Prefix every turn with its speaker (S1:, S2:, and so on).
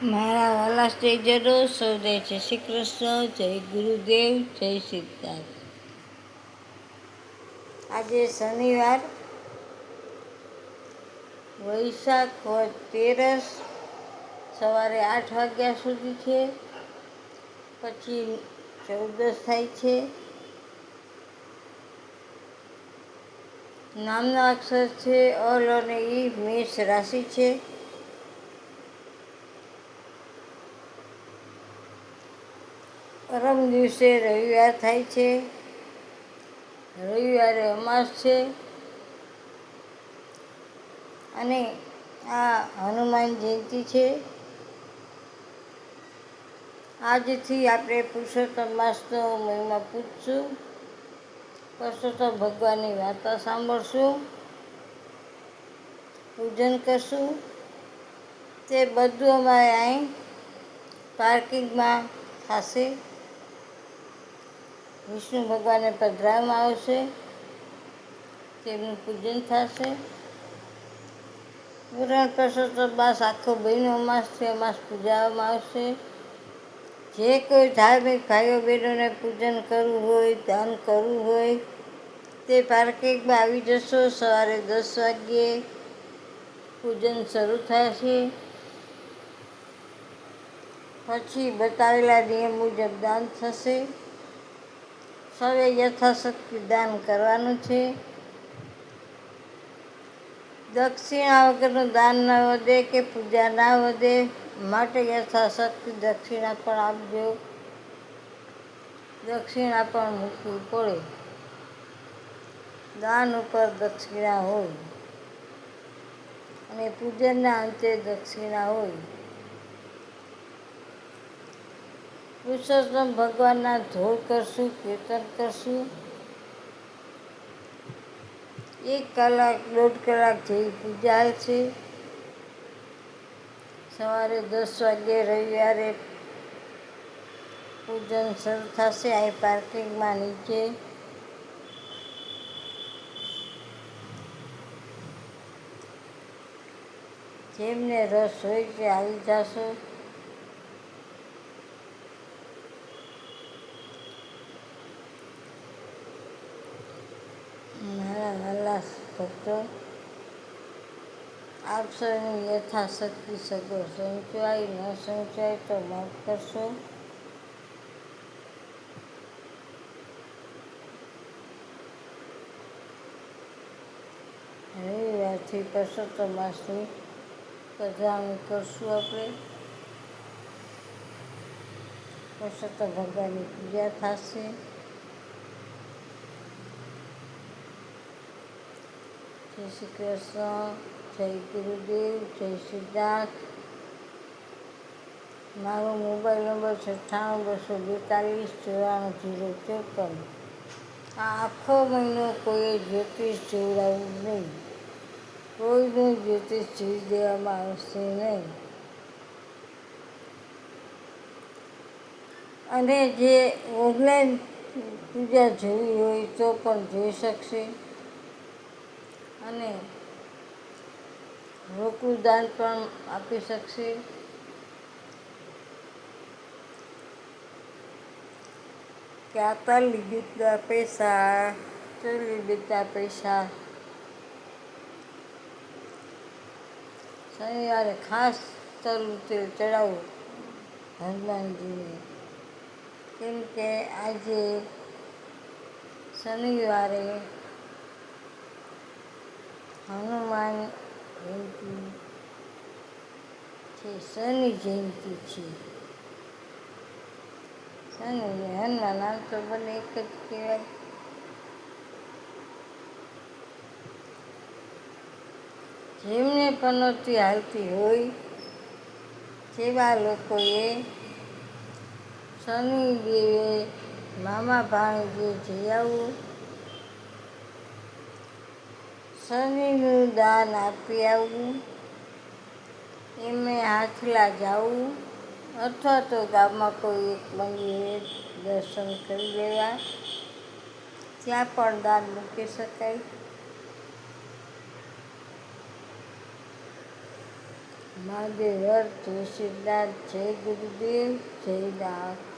S1: મારા વાલા સ્ટેજરો સૌને જય શ્રી કૃષ્ણ, જય ગુરુદેવ, જય સિદ્ધાર્થ. આજે શનિવાર, વૈશાખ વદ 13, સવારે 8 વાગ્યા સુધી છે. પછી 14 થાય છે. નામના અક્ષર છે અલ અને ઈ. મેષ રાશિ છે. પરમ દિવસે રવિવાર થાય છે. રવિવારે અમાસ છે અને આ હનુમાન જયંતિ છે. આજથી આપણે પુરુષોત્તમ માસનો મહિમા પૂછશું. પુરુષોત્તમ ભગવાનની વાર્તા સાંભળશું, પૂજન કરશું. તે બધું અમારે અહીં પાર્કિંગમાં થશે. વિષ્ણુ ભગવાનને પધરાવવામાં આવશે, તેમનું પૂજન થશે. પૂરણ પુરુષોત્તમ માસ આખો મહિનો અમાસ છે, અમાસ પૂજાવવામાં આવશે. જે કોઈ ધાર્મિક ભાઈઓ બહેનોને પૂજન કરવું હોય, દાન કરવું હોય, તે પાર્કિંગમાં આવી જશો. સવારે 10 વાગ્યે પૂજન શરૂ થશે. પછી બતાવેલા નિયમ મુજબ દાન થશે. સૌએ યથાશક્તિ દાન કરવાનું છે. દક્ષિણા વગરનું દાન ન વધે કે પૂજા ના વધે, માટે યથાશક્તિ દક્ષિણા પણ આપજો. દક્ષિણા પણ મૂકવી પડે. દાન ઉપર દક્ષિણા હોય અને પૂજનના અંતે દક્ષિણા હોય. પુરુષોત્તમ ભગવાનના ધોળ કરશું, કીર્તન કરશું. 1 કલાક, 1.5 કલાક જેવી પૂજા છે. સવારે 10 વાગ્યે રવિવારે પૂજન શરૂ થશે અહીં પાર્કિંગમાં નીચે. જેમને રસ હોય તે આવી જશો. મારા વહાલા ભક્તો, આપ સૌની યથાશક્તિ સગવડ સંચવાય, ન સંચવાય તો માફ કરશો. રવિવારથી પુરુષોત્તમ માસની પધરામણી કરશું. આપણે પુરુષોત્તમ ભગવાનની પૂજા થશે. જય શ્રી કૃષ્ણ, જય ગુરુદેવ, જય સિદ્ધાર્થ. મારો મોબાઈલ નંબર 98-242-94-054. આ આખો મહિનો કોઈએ જ્યોતિષ જોડાવવું નહીં. કોઈનું જ્યોતિષ જોઈ દેવામાં આવશે નહીં. અને જે ઓનલાઈન પૂજા જોવી હોય તો પણ જોઈ શકશે. અને રોકડું દાન પણ આપી શકશે. કે આ લિમિટના પૈસા, તે લિમિટના પૈસા. શનિવારે ખાસ તલનું તેલ ચડાવવું હનુમાનજીને, કેમ કે આજે શનિવારે હનુમાન જયંતિ છે, શનિ જયંતિ છે. શનિ અને હનુમાન આમ તો બંને એક જ કહેવાય. જેમને પનોતી હાલતી હોય તેવા લોકોએ શનિદેવે મામા ભાણેજે જઈ આવવું, શનિનું દાન આપી આવવું, એમને હાથલા જવું અથવા તો ગામમાં કોઈ એક મંદિરે દર્શન કરી લેવા. ત્યાં પણ દાન મૂકી શકાય. મહાદેવ હર જય સિદ્ધનાથ, જય ગુરુદેવ, જય નાથ.